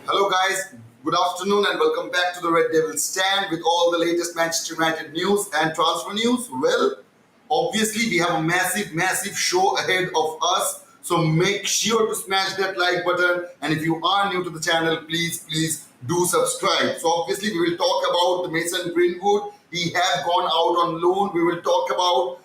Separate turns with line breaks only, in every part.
Hello guys, good afternoon and welcome back to the Red Devil Stand with all the latest Manchester United news and transfer news. Well, obviously we have a massive show ahead of us. So make sure to smash that like button, and if you are new to the channel, please do subscribe. So obviously we will talk about the Mason Greenwood. He has gone out on loan. We will talk about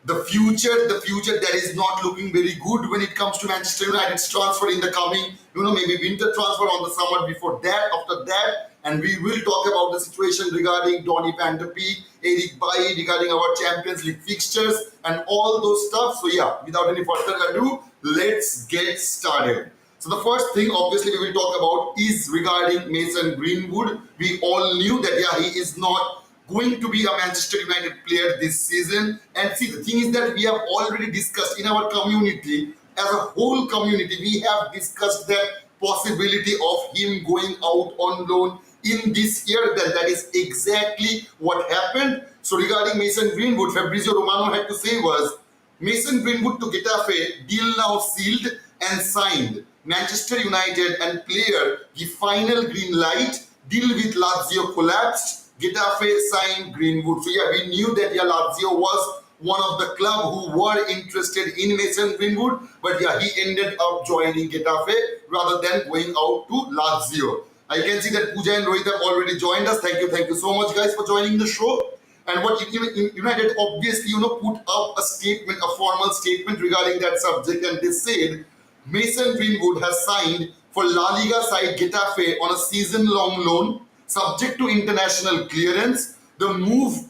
the future that is not looking very good when it comes to Manchester United's transfer in the coming, maybe winter transfer on the summer before that, after that. And we will talk about the situation regarding Donny van der Beek, Eric Bailly, regarding our Champions League fixtures and all those stuff. So yeah, without any further ado, let's get started. So the first thing obviously we will talk about is regarding Mason Greenwood. We all knew that he is not going to be a Manchester United player this season. And see, the thing is that we have already discussed in our community, as a whole community, we have discussed that possibility of him going out on loan in this year. Then that is exactly what happened. So regarding Mason Greenwood, Fabrizio Romano had to say was, Mason Greenwood to Getafe, deal now sealed and signed. Manchester United and player give final green light. Deal with Lazio collapsed. Getafe signed Greenwood. So yeah, we knew that Lazio was one of the club who were interested in Mason Greenwood, but yeah, he ended up joining Getafe rather than going out to Lazio. I can see that Pooja and Rohit have already joined us. Thank you so much guys for joining the show. And what United obviously put up a statement, a formal statement regarding that subject, and they said Mason Greenwood has signed for La Liga side Getafe on a season-long loan. Subject to international clearance, the move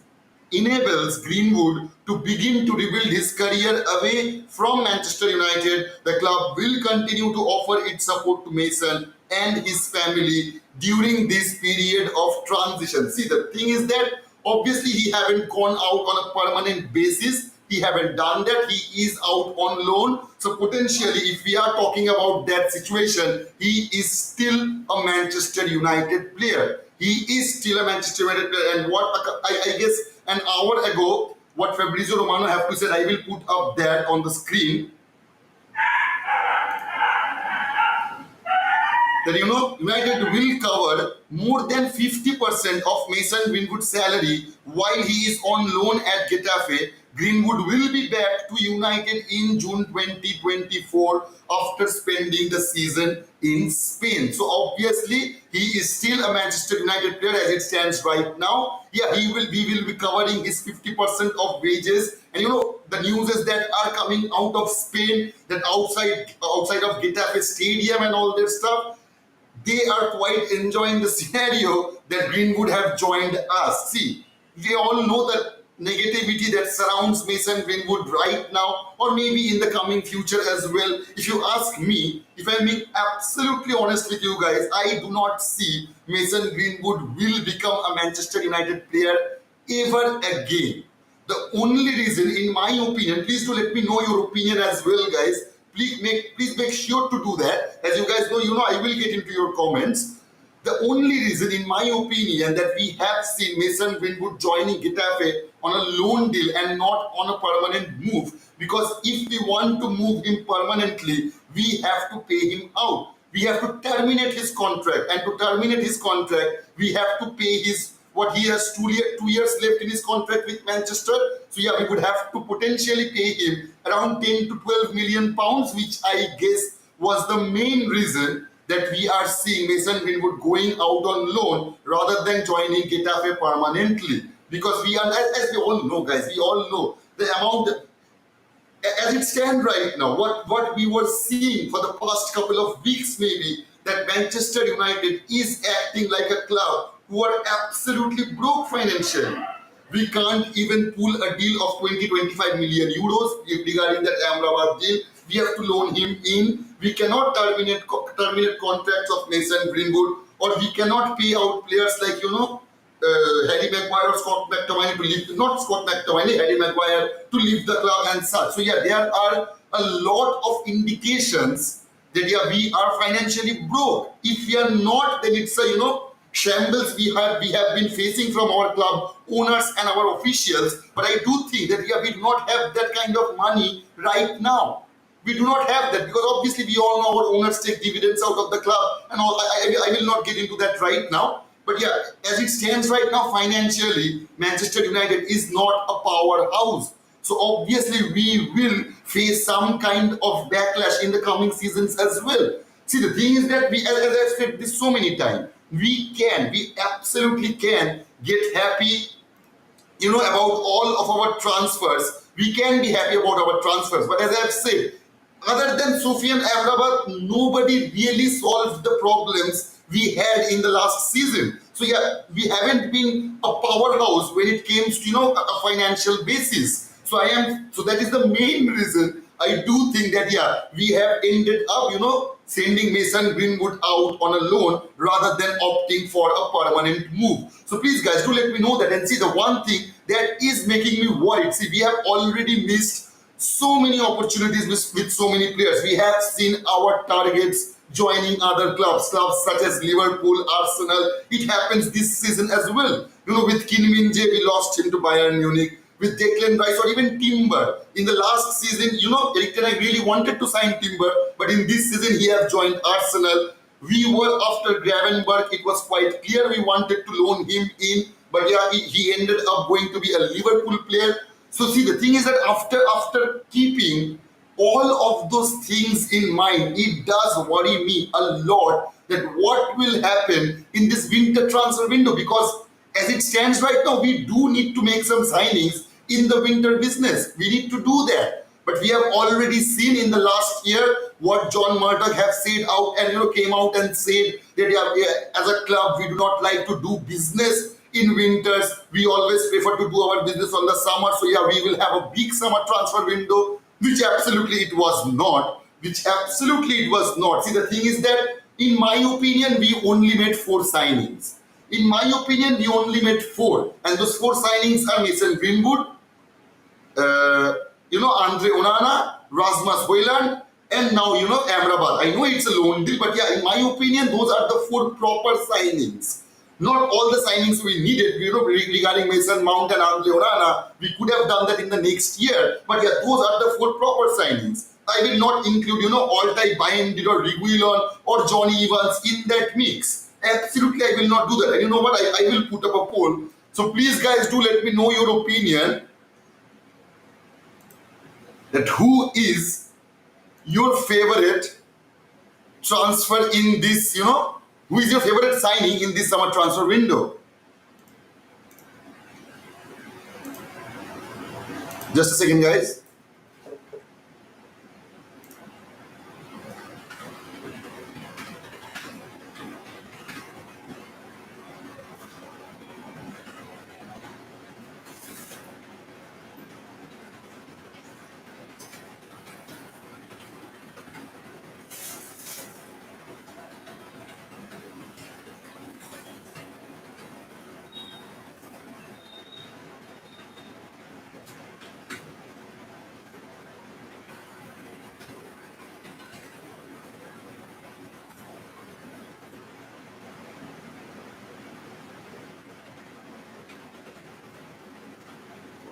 enables Greenwood to begin to rebuild his career away from Manchester United. The club will continue to offer its support to Mason and his family during this period of transition. See, the thing is that obviously he haven't gone out on a permanent basis. He haven't done that. He is out on loan. So potentially, if we are talking about that situation, he is still a Manchester United player. He is still a Manchester United player. And what I guess an hour ago, what Fabrizio Romano have to say, I will put up that on the screen. That United will cover more than 50% of Mason Greenwood's salary while he is on loan at Getafe. Greenwood will be back to United in June 2024 after spending the season in Spain. So obviously he is still a Manchester United player as it stands right now. Yeah, we will be covering his 50% of wages. And the news is that are coming out of Spain, that outside of Getafe stadium and all that stuff, they are quite enjoying the scenario that Greenwood have joined us. See, we all know that negativity that surrounds Mason Greenwood right now, or maybe in the coming future as well. If you ask me, if I'm being absolutely honest with you guys, I do not see Mason Greenwood will become a Manchester United player ever again. The only reason, in my opinion, please do let me know your opinion as well, guys. Please make sure to do that. As you guys know, I will get into your comments. The only reason, in my opinion, that we have seen Mason Greenwood joining Getafe on a loan deal and not on a permanent move, because if we want to move him permanently, we have to pay him out. We have to terminate his contract, and to terminate his contract, we have to pay what he has 2 years left in his contract with Manchester. So yeah, we would have to potentially pay him around 10 to 12 million pounds, which I guess was the main reason that we are seeing Mason Greenwood going out on loan rather than joining Getafe permanently. Because we are, as we all know, guys, we all know the amount that, as it stands right now, what we were seeing for the past couple of weeks maybe, that Manchester United is acting like a club who are absolutely broke financially. We can't even pull a deal of 20-25 million euros regarding that Amrabat deal. We have to loan him in. We cannot terminate contracts of Mason Greenwood, or we cannot pay out players like Harry Maguire or Scott McTominay to leave. Not Scott McTominay, Harry Maguire to leave the club and such. So yeah, there are a lot of indications that yeah, we are financially broke. If we are not, then it's a shambles we have been facing from our club owners and our officials. But I do think that we do not have that kind of money right now. We do not have that because obviously we all know our owners take dividends out of the club and all. I will not get into that right now. But yeah, as it stands right now, financially, Manchester United is not a powerhouse. So obviously we will face some kind of backlash in the coming seasons as well. See, the thing is that we, as I've said this so many times, we absolutely can get happy, about all of our transfers. We can be happy about our transfers. But as I've said, other than Sufyan Amrabat, nobody really solved the problems we had in the last season. So yeah, we haven't been a powerhouse when it comes to a financial basis. So that is the main reason I do think that yeah, we have ended up sending Mason Greenwood out on a loan rather than opting for a permanent move. So please guys, do let me know that. And see, the one thing that is making me worried, see, we have already missed so many opportunities with so many players. We have seen our targets joining other clubs such as Liverpool, Arsenal. It happens this season as well. With Kim Min-jae, we lost him to Bayern Munich. With Declan Rice or even Timber. In the last season, Eric Ten Hag really wanted to sign Timber, but in this season he has joined Arsenal. We were after Gravenberg. It was quite clear we wanted to loan him in, but yeah, he ended up going to be a Liverpool player. So see, the thing is that after keeping all of those things in mind, it does worry me a lot that what will happen in this winter transfer window, because as it stands right now, we do need to make some signings in the winter business. We need to do that. But we have already seen in the last year what John Murdoch have said out and came out and said that yeah, as a club we do not like to do business in winters. We always prefer to do our business on the summer. So yeah, we will have a big summer transfer window, which absolutely it was not. See, the thing is that in my opinion, we only made 4 signings. In my opinion, we only made 4. And those 4 signings are Mason Greenwood, Andre Onana, Rasmus Højlund, and now, Amrabat. I know it's a loan deal, but yeah, in my opinion, those are the 4 proper signings. Not all the signings we needed, regarding Mason Mount and Andre Onana. We could have done that in the next year. But yeah, those are the 4 proper signings. I will not include, Altay Bayindir or Reguilon or Johnny Evans in that mix. Absolutely, I will not do that. And you know what? I will put up a poll. So please, guys, do let me know your opinion. That who is your favorite transfer in this, who is your favorite signing in this summer transfer window? Just a second, guys.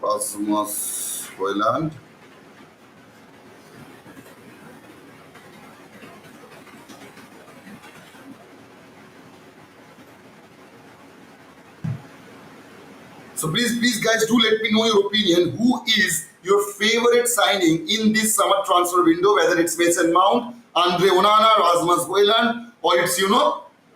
Rasmus Højlund. So please guys, do let me know your opinion. Who is your favorite signing in this summer transfer window? Whether it's Mason Mount, Andre Onana, Rasmus Højlund, or it's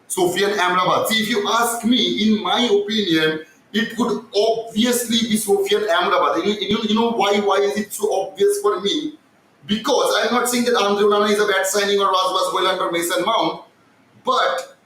Sufyan Amrabat. See, if you ask me, in my opinion, it would obviously be Sufyan Amrabat. And you know why? Why is it so obvious for me? Because I'm not saying that Andre Onana is a bad signing or Rasmus Højlund or Mason Mount, but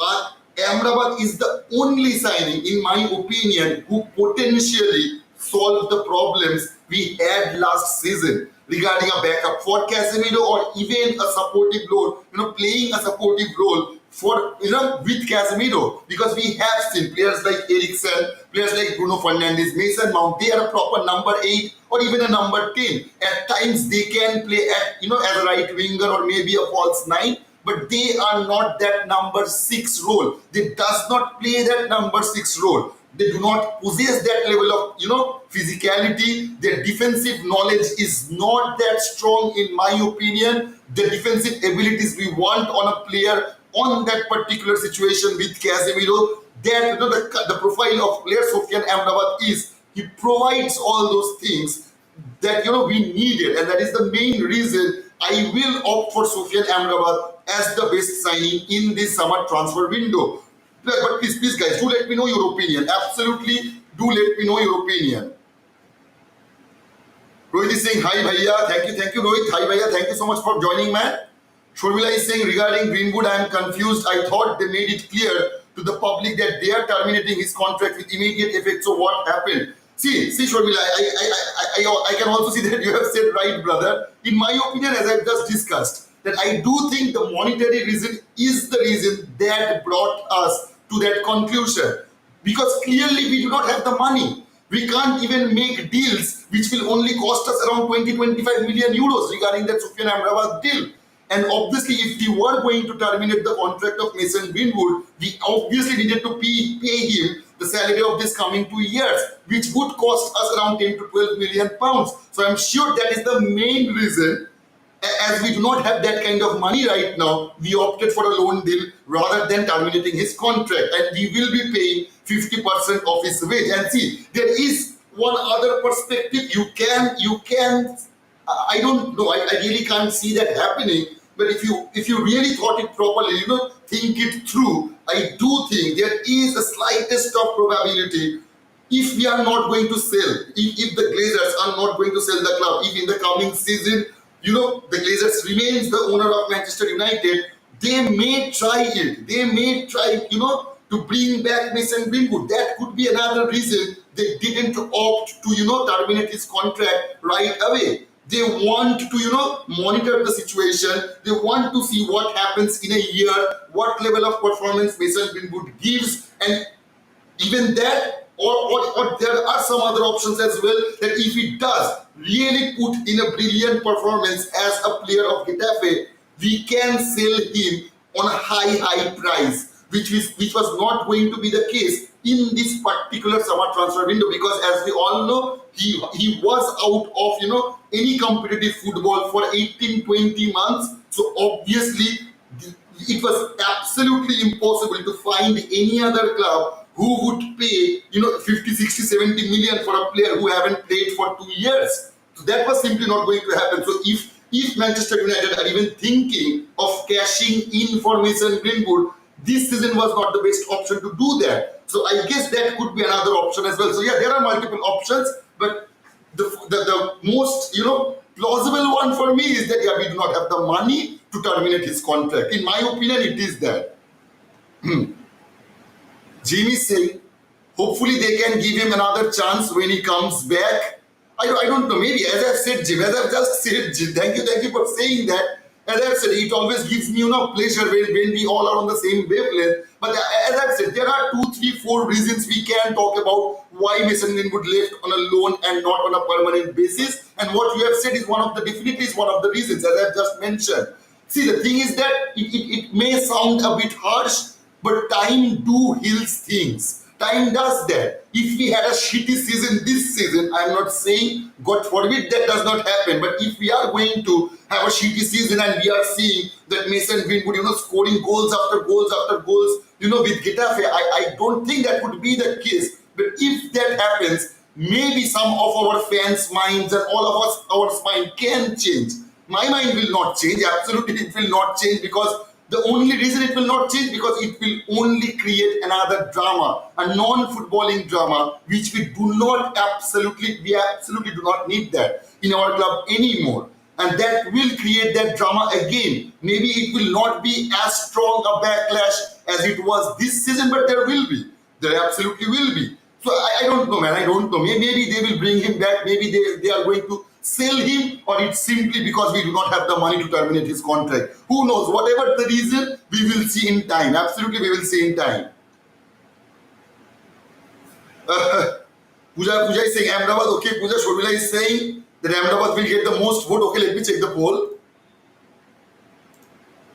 Amrabat is the only signing, in my opinion, who potentially solved the problems we had last season regarding a backup for Casemiro or even a supportive role, playing a supportive role for with Casemiro, because we have seen players like Eriksen, players like Bruno Fernandez, Mason Mount, they are a proper number 8 or even a number 10. At times they can play at as a right winger or maybe a false 9, but they are not that number 6 role. They does not play that number 6 role. They do not possess that level of physicality. Their defensive knowledge is not that strong, in my opinion. The defensive abilities we want on a player on that particular situation with Casemiro, that the profile of player Sofyan Amrabat is, he provides all those things that we needed, and that is the main reason I will opt for Sofyan Amrabat as the best signing in this summer transfer window. But please, guys, do let me know your opinion. Absolutely, do let me know your opinion. Rohit is saying, hi bhaiya. Thank you, Rohit. Hi bhaiya. Thank you so much for joining, man. Shorvila is saying, regarding Greenwood, I am confused. I thought they made it clear to the public that they are terminating his contract with immediate effect. So what happened? See, Shorvila, I can also see that you have said right, brother. In my opinion, as I've just discussed, that I do think the monetary reason is the reason that brought us to that conclusion. Because clearly we do not have the money. We can't even make deals which will only cost us around 20-25 million euros regarding that Sofyan Amrabat deal. And obviously, if we were going to terminate the contract of Mason Greenwood, we obviously needed to pay him the salary of this coming 2 years, which would cost us around 10 to 12 million pounds. So I'm sure that is the main reason. As we do not have that kind of money right now, we opted for a loan deal rather than terminating his contract. And we will be paying 50% of his wage. And see, there is one other perspective. You can, I don't know, I really can't see that happening. But if you really thought it properly, think it through, I do think there is a slightest of probability, if we are not going to sell, if the Glazers are not going to sell the club, if in the coming season, the Glazers remains the owner of Manchester United, they may try it. They may try, to bring back Mason Greenwood. That could be another reason they didn't opt to, terminate his contract right away. They want to, monitor the situation. They want to see what happens in a year, what level of performance Mason Greenwood gives, and even that, or there are some other options as well, that if he does really put in a brilliant performance as a player of Getafe, we can sell him on a high price, which was not going to be the case in this particular summer transfer window, because as we all know, he was out of any competitive football for 18-20 months. So obviously it was absolutely impossible to find any other club who would pay 50, 60, 70 million for a player who haven't played for 2 years. So that was simply not going to happen. So if Manchester United are even thinking of cashing in for Mason Greenwood, this season was not the best option to do that. So I guess that could be another option as well. So yeah, there are multiple options, but the most plausible one for me is that we do not have the money to terminate his contract. In my opinion, it is that. Jamie saying, hopefully they can give him another chance when he comes back. I don't know, maybe, as I've said, Jim, as I've just said, Jim, thank you for saying that. As I've said, it always gives me pleasure when we all are on the same wavelength. But as I've said, there are 2, 3, 4 reasons we can talk about why Mason Greenwood left on a loan and not on a permanent basis. And what you have said is definitely one of the reasons, as I've just mentioned. See, the thing is that it may sound a bit harsh, but time do heals things. Time does that. If we had a shitty season this season, I'm not saying, God forbid, that does not happen. But if we are going to have a shitty season and we are seeing that Mason Greenwood, scoring goals after goals after goals, with Getafe, I don't think that would be the case. But if that happens, maybe some of our fans' minds and all of us, our mind can change. My mind will not change. Absolutely, it will not change, because the only reason it will not change, because it will only create another drama, a non-footballing drama, which we absolutely do not need that in our club anymore. And that will create that drama again. Maybe it will not be as strong a backlash as it was this season, but there will be. There absolutely will be. So I don't know, man. I don't know. Maybe they will bring him back. Maybe they are going to sell him, or it's simply because we do not have the money to terminate his contract. Who knows? Whatever the reason, we will see in time. Absolutely, we will see in time. Pooja is saying Ahmedabad. Okay, Pooja. Shobila is saying that Ahmedabad will get the most vote. Okay, let me check the poll.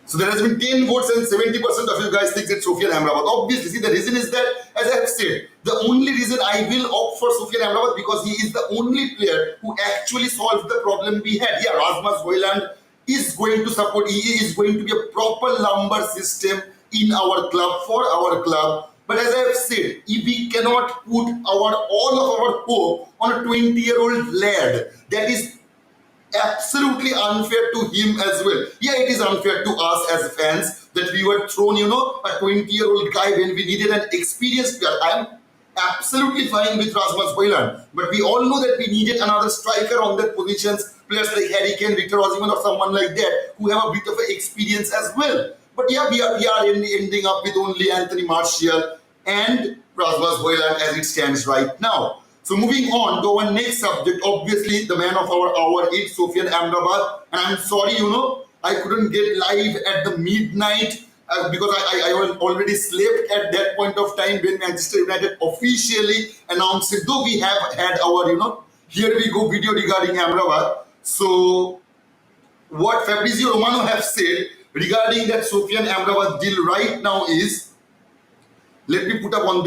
So there has been 10 votes and 70% of you guys think it's Sufyan Amrabat. Obviously, see, the reason is that, as I have said, the only reason I will opt for Sufyan Amrabat because he is the only player who actually solved the problem we had. Yeah, Rasmus Højlund is going to support, he is going to be a proper number system in our club, for our club. But as I have said, if we cannot put all of our hope on a 20-year-old lad, that is absolutely unfair to him as well. Yeah, it is unfair to us as fans that we were thrown, a 20-year-old guy when we needed an experienced player. I'm absolutely fine with Rasmus Højlund, but we all know that we needed another striker on that positions, players like Harry Kane, Victor Osimhen or someone like that who have a bit of experience as well. But yeah, we are ending up with only Anthony Martial and Rasmus Højlund as it stands right now. So moving on to our next subject, obviously the man of our hour is Sufyan Amrabat. And I'm sorry, I couldn't get live at the midnight because I already slept at that point of time when Manchester United officially announced it. Though we have had our, here we go video regarding Amrabat. So what Fabrizio Romano have said regarding that Sufyan Amrabat deal right now is, let me put up on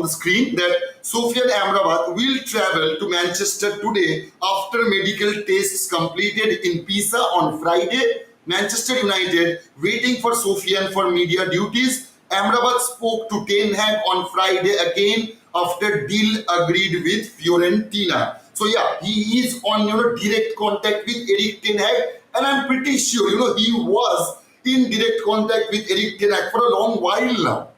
the screen that Sufyan Amrabat will travel to Manchester today after medical tests completed in Pisa on Friday. Manchester United waiting for Sufyan for media duties. Amrabat spoke to Ten Hag on Friday again after deal agreed with Fiorentina. So yeah, he is on direct contact with Erik Ten Hag, and I'm pretty sure he was in direct contact with Erik Ten Hag for a long while now.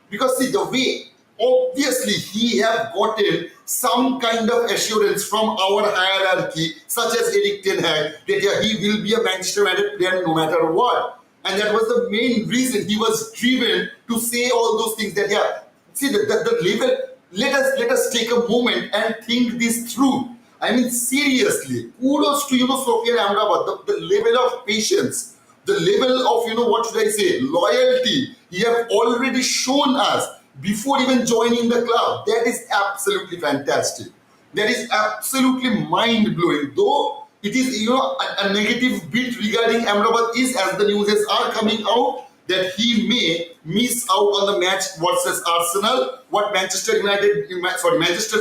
Because see, the way, obviously, he have gotten some kind of assurance from our hierarchy, such as Erik Ten Hag, that yeah, he will be a Manchester United player no matter what. And that was the main reason he was driven to say all those things that, yeah, see, the level, let us take a moment and think this through. I mean, seriously, kudos to, Sufyan Amrabat, the level of patience, the level of, what should I say, loyalty he have already shown us before even joining the club. That is absolutely fantastic. That is absolutely mind-blowing. Though it is, a negative bit regarding Amrabat is, as the news are coming out, that he may miss out on the match versus Arsenal. What Manchester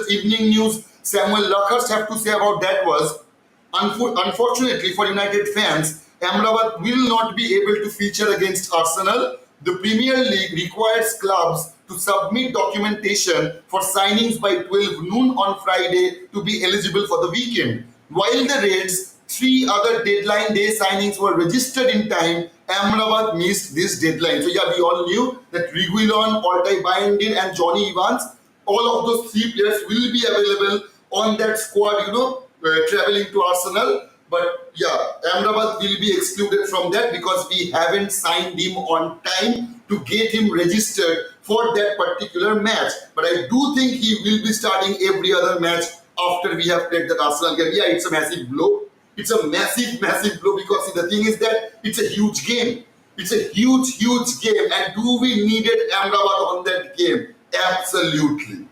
Evening News, Samuel Luckhurst have to say about that was, unfortunately for United fans, Amrabat will not be able to feature against Arsenal. The Premier League requires clubs to submit documentation for signings by 12 noon on Friday to be eligible for the weekend. While the Reds' 3 other deadline day signings were registered in time, Amrabat missed this deadline. So yeah, we all knew that Reguilon, Altay Bayindin and Johnny Evans, all of those 3 players will be available on that squad, traveling to Arsenal. But yeah, Amrabat will be excluded from that because we haven't signed him on time to get him registered for that particular match. But I do think he will be starting every other match after we have played that Arsenal game. Yeah, it's a massive blow. It's a massive blow because see, the thing is that it's a huge game. It's a huge game. And do we needed Amrabat on that game? Absolutely.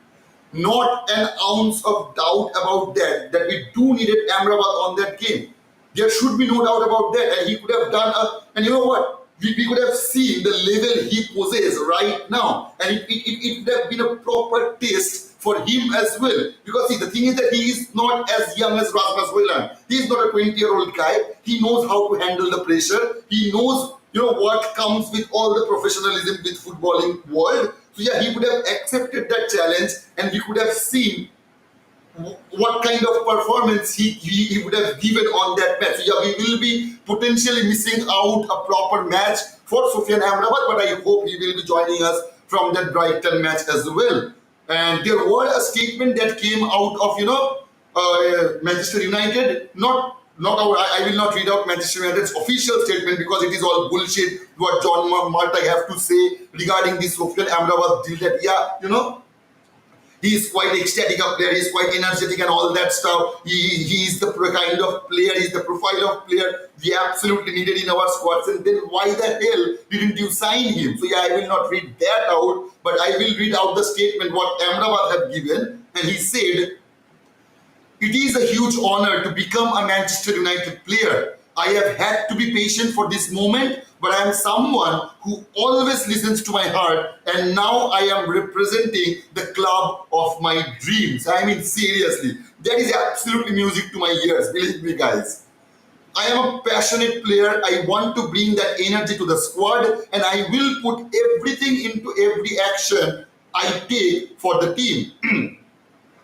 Not an ounce of doubt about that we do needed Amrabat on that game. There should be no doubt about that. And he could have done and you know what? We could have seen the level he possesses right now. And it would have been a proper test for him as well. Because see, the thing is that he is not as young as Rasmus Højlund. He is not a 20-year-old guy. He knows how to handle the pressure. He knows, what comes with all the professionalism with footballing world. So yeah, he would have accepted that challenge and we could have seen what kind of performance he would have given on that match. So yeah, we will be potentially missing out a proper match for Sufyan Amrabat, but I hope he will be joining us from that Brighton match as well. And there was a statement that came out of, Manchester United, I will not read out Manchester United's official statement because it is all bullshit what John Martag have to say regarding this Sufyan Amrabat deal that, yeah, he is quite ecstatic of player, he is quite energetic and all that stuff. He is the kind of player, he is the profile of player we absolutely needed in our squads. And then why the hell didn't you sign him? So yeah, I will not read that out, but I will read out the statement what Amrabat have given. And he said, "It is a huge honor to become a Manchester United player. I have had to be patient for this moment, but I am someone who always listens to my heart, and now I am representing the club of my dreams. I mean, seriously, that is absolutely music to my ears, believe me, guys. I am a passionate player. I want to bring that energy to the squad, and I will put everything into every action I take for the team.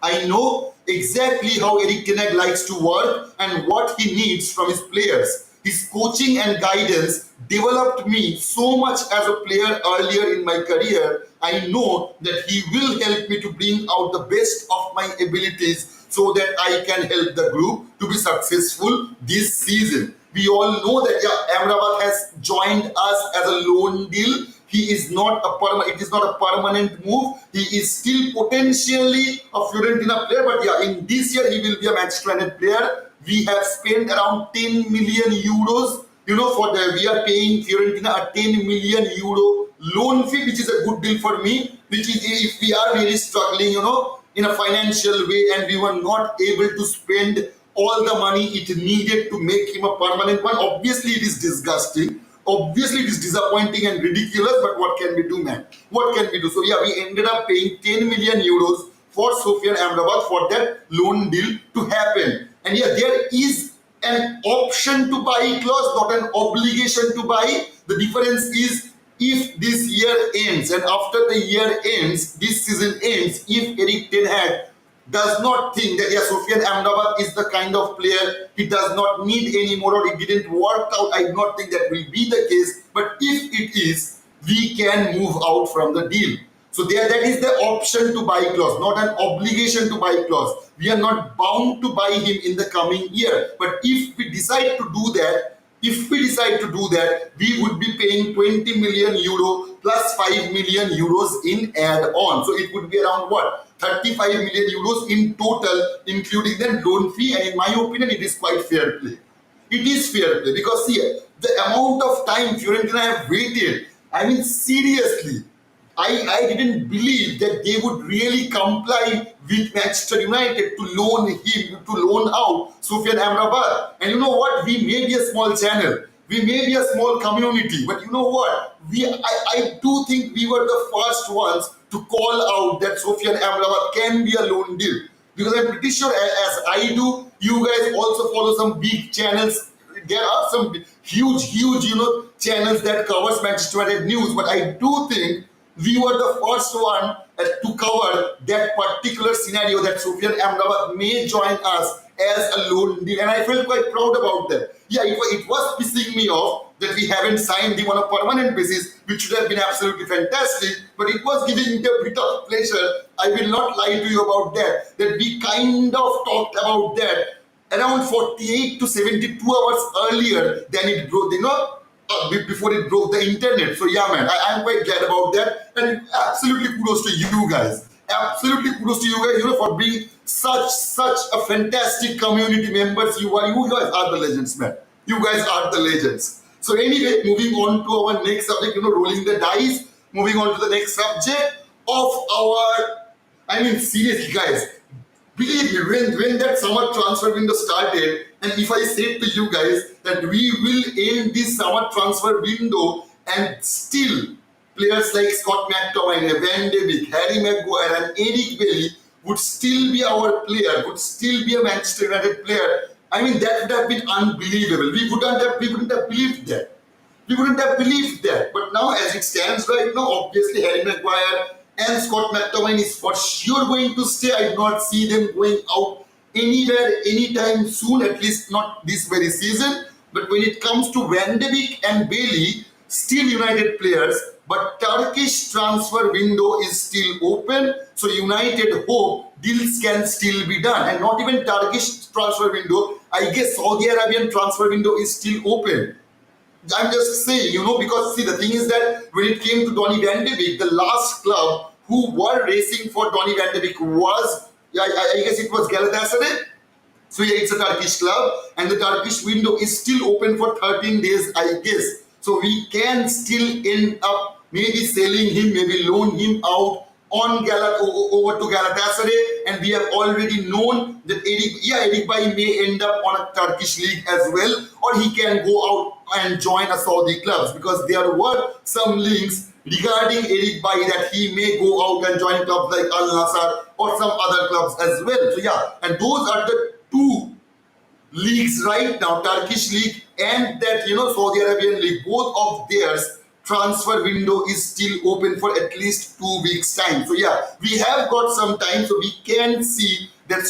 I know exactly how Eric Ten Hag likes to work and what he needs from his players. His coaching and guidance developed me so much as a player earlier in my career. I know that he will help me to bring out the best of my abilities so that I can help the group to be successful this season. We all know that Amrabat has joined us as a loan deal. He is not a it is not a permanent move. He is still potentially a Fiorentina player, but in this year he will be a Manchester United player. We have spent around 10 million euros. We are paying Fiorentina a 10 million euro loan fee, which is a good deal for me. Which is, if we are really struggling, in a financial way, and we were not able to spend all the money it needed to make him a permanent one. Obviously, it is disgusting. Obviously, it is disappointing and ridiculous, but what can we do, man? What can we do? So, we ended up paying 10 million euros for Sofian Amrabat for that loan deal to happen. And there is an option to buy clause, not an obligation to buy. The difference is, if this year ends and after the year ends, this season ends, if Eric Ten Hag does not think that Sofian Amrabat is the kind of player he does not need anymore, or it didn't work out, I do not think that will be the case. But if it is, we can move out from the deal. So that is the option to buy clause, not an obligation to buy clause. We are not bound to buy him in the coming year. But if we decide to do that, we would be paying 20 million euro plus 5 million euros in add-on. So it would be around 35 million euros in total, including the loan fee. And in my opinion, it is quite fair play. It is fair play because the amount of time Fiorentina have waited. I mean, seriously, I didn't believe that they would really comply with Manchester United to loan out Sofian Amrabat. And you know what? We may be a small channel. We may be a small community. But you know what? I do think we were the first ones to call out that Sofian Amrabat can be a loan deal. Because I'm pretty sure, as I do, you guys also follow some big channels. There are some huge, channels that covers Manchester United news. But I do think we were the first one to cover that particular scenario, that Sofian Amrabat may join us as a loan deal. And I felt quite proud about that. It was pissing me off that we haven't signed him on a permanent basis, which would have been absolutely fantastic. But it was giving me a bit of pleasure. I will not lie to you about that. That we kind of talked about that around 48 to 72 hours earlier than it broke, before it broke the internet. So man, I'm quite glad about that. And absolutely kudos to you guys. Absolutely kudos to you guys, for being such a fantastic community members. You guys are the legends, man. You guys are the legends. So anyway, moving on to our next subject, rolling the dice. Moving on to the next subject of seriously, guys. Believe me, when that summer transfer window started, and if I said to you guys that we will end this summer transfer window and still players like Scott McTominay, Van de Beek, Harry Maguire and Eric Bailly would still be our player, would still be a Manchester United player, that would have been unbelievable. We wouldn't have believed that. We wouldn't have believed that. But now, as it stands right now, obviously Harry Maguire and Scott McTominay is for sure going to stay. I do not see them going out anywhere anytime soon, at least not this very season. But when it comes to Van de Beek and Bailey, still United players, but Turkish transfer window is still open. So United hope deals can still be done. And not even Turkish transfer window, I guess Saudi Arabian transfer window is still open. I'm just saying, because the thing is that when it came to Donny Van de Beek, the last club who were racing for Donny Van de Beek was, I guess it was Galatasaray. So it's a Turkish club, and the Turkish window is still open for 13 days, I guess. So we can still end up maybe selling him, maybe loan him out on over to Galatasaray, and we have already known that Eric Bai may end up on a Turkish league as well, or he can go out and join a Saudi clubs, because there were some links regarding Eric Bai that he may go out and join clubs like Al Nassr or some other clubs as well. So yeah, and those are the two leagues right now, Turkish league and that Saudi Arabian league. Both of theirs transfer window is still open for at least 2 weeks time. So yeah, we have got some time, so we can see that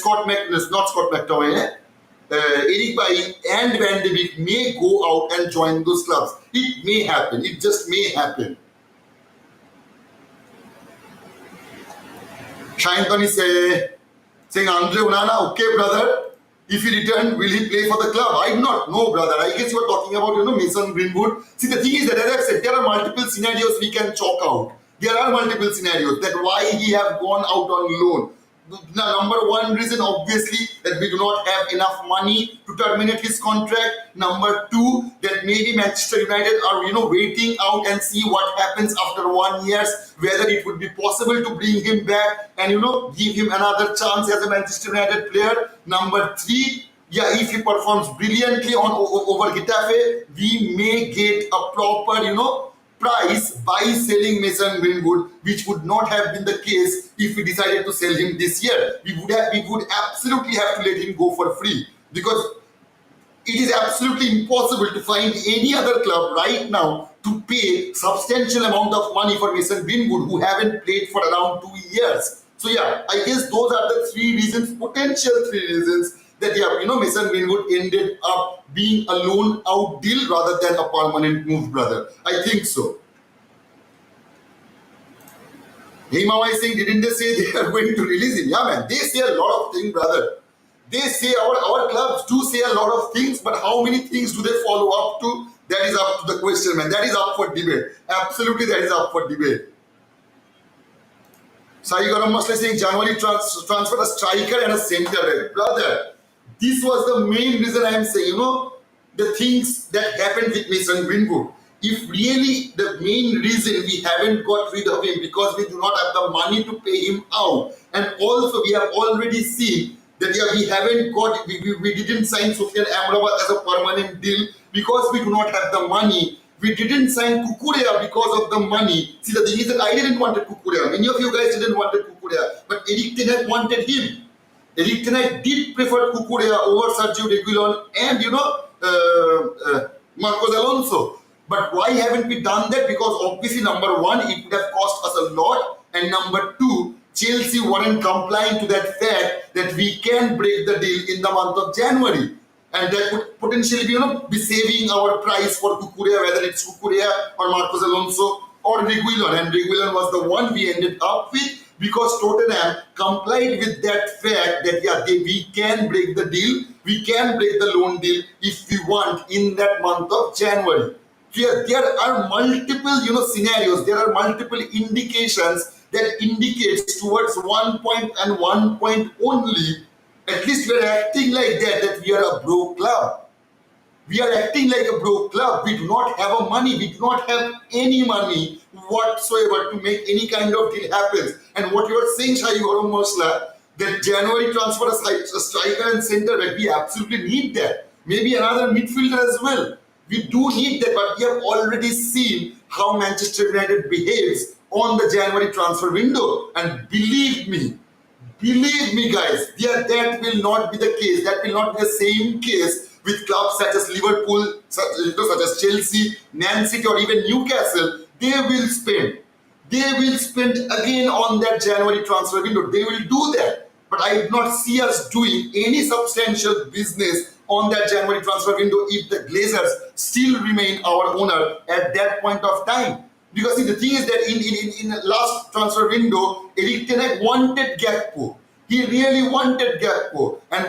Eric Bai and Van de Beek may go out and join those clubs. It may happen. It just may happen. Shine saying Andre Onana, okay brother. If he return, will he play for the club? I do not know, brother. I guess you are talking about, Mason Greenwood. See, the thing is that, as I've said, there are multiple scenarios we can chalk out. There are multiple scenarios that why he have gone out on loan. Now, number one reason, obviously, that we do not have enough money to terminate his contract. Number two, that maybe Manchester United are, waiting out and see what happens after 1 year, whether it would be possible to bring him back and, give him another chance as a Manchester United player. Number three, yeah, if he performs brilliantly on over Getafe, we may get a proper, price by selling Mason Greenwood, which would not have been the case if we decided to sell him this year. We would absolutely have to let him go for free, because it is absolutely impossible to find any other club right now to pay substantial amount of money for Mason Greenwood, who haven't played for around 2 years. So yeah, I guess those are the potential three reasons that Mason Greenwood ended up being a loan out deal rather than a permanent move, brother. I think so. Hey, Mama is saying, didn't they say they are going to release him? Yeah, man, they say a lot of things, brother. They say our clubs do say a lot of things, but how many things do they follow up to? That is up to the question, man. That is up for debate. Absolutely, that is up for debate. Sai Garam Masla saying January transfer a striker and a centre back. Brother, this was the main reason I am saying, the things that happened with Mason Greenwood. If really the main reason we haven't got rid of him because we do not have the money to pay him out, and also we have already seen that we haven't got, we didn't sign Sufyan Amrabat as a permanent deal because we do not have the money. We didn't sign Kukurea because of the money. See, the thing is that I didn't want Kukurea. Many of you guys didn't want Kukurea, but Erik ten Hag wanted him. Erik ten Hag did prefer Kukurea over Sergio Reguilon and Marcos Alonso. But why haven't we done that? Because obviously, number one, it would have cost us a lot, and number two, Chelsea weren't complying to that fact that we can break the deal in the month of January. And that would potentially be saving our price for Kukurea, whether it's Kukurea or Marcos Alonso or Reguilon. And Reguilon was the one we ended up with because Tottenham complied with that fact that we can break the deal, we can break the loan deal if we want in that month of January. There are multiple scenarios, there are multiple indications that indicates towards 1 point and 1 point only. At least we are acting like that we are a broke club. We are acting like a broke club. We do not have a money. We do not have any money whatsoever to make any kind of deal happen. And what you are saying, Shai Garam Masla, that January transfer a striker and centre back, we absolutely need that. Maybe another midfielder as well. We do need that, but we have already seen how Manchester United behaves on the January transfer window. And believe me guys, that will not be the case. That will not be the same case with clubs such as Liverpool, such as Chelsea, Man City or even Newcastle. They will spend again on that January transfer window. They will do that. But I do not see us doing any substantial business on that January transfer window if the Glazers still remain our owner at that point of time. Because see, the thing is that in the last transfer window, Erik ten Hag wanted Gakpo. He really wanted Gakpo. And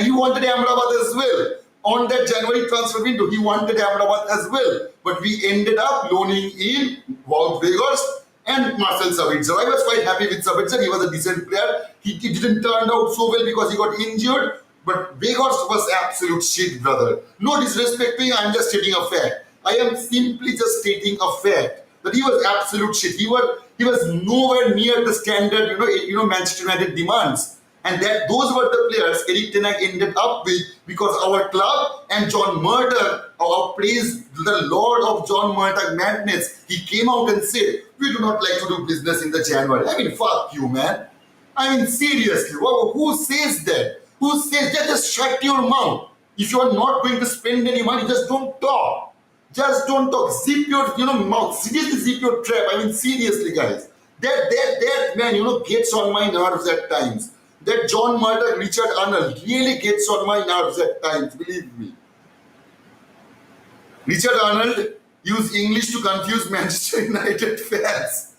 he wanted Amrabat as well. On that January transfer window, he wanted Amrabat as well. But we ended up loaning in Wout Weghorst and Marcel Sabitzer. I was quite happy with Sabitzer. He was a decent player. He didn't turn out so well because he got injured. But Weghorst was absolute shit, brother. No disrespect to him, I'm just stating a fact. I am simply just stating a fact. that he was absolute shit. He was nowhere near the standard, Manchester United demands. And that those were the players Eric Ten Hag ended up with, because our club and John Murdoch, our praise the Lord of John Murdoch madness, he came out and said, we do not like to do business in the January. I mean, fuck you, man. I mean, seriously, who says that? Who says that? Just shut your mouth. If you are not going to spend any money, just don't talk. Just don't talk. Zip your, mouth. Seriously, zip your trap. I mean, seriously, guys. That man, gets on my nerves at times. That John Murdoch, Richard Arnold really gets on my nerves at times, believe me. Richard Arnold used English to confuse Manchester United fans.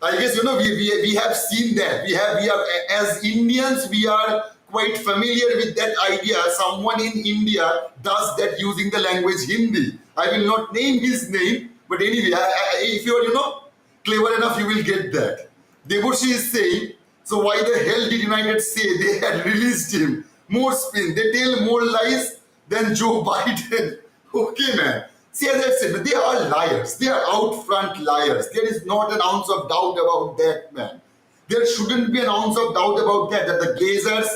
I guess, we have seen that. We have, as Indians, we are quite familiar with that idea. Someone in India does that using the language Hindi. I will not name his name, but anyway, if you are, clever enough, you will get that. Debussy is saying, so why the hell did United say they had released him? More spin. They tell more lies than Joe Biden. Okay, man. See, as I said, they are liars. They are out front liars. There is not an ounce of doubt about that, man. There shouldn't be an ounce of doubt about that. That the Glazers,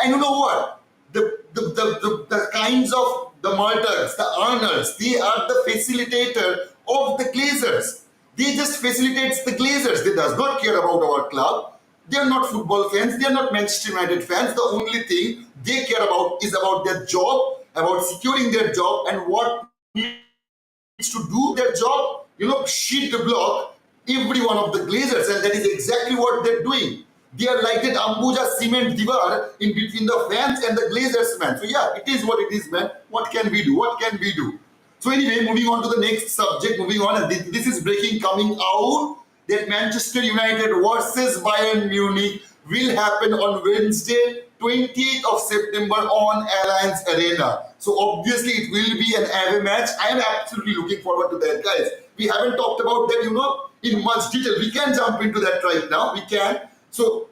and you know what? The kinds of the Murdochs, the Arnolds, they are the facilitator of the Glazers. They just facilitates the Glazers. They does not care about our club. They are not football fans. They are not Manchester United fans. The only thing they care about is about their job, about securing their job, and what needs to do their job, shit the block every one of the Glazers, and that is exactly what they're doing. They are like that Ambuja cement divar in between the fans and the Glazers, man. So yeah, it is what it is, man. What can we do? What can we do? So anyway, moving on to the next subject, moving on, and this is breaking coming out that Manchester United versus Bayern Munich will happen on Wednesday, 20th of September on Allianz Arena. So obviously it will be an away match. I am absolutely looking forward to that, guys. We haven't talked about that, in much detail. We can jump into that right now. We can. So,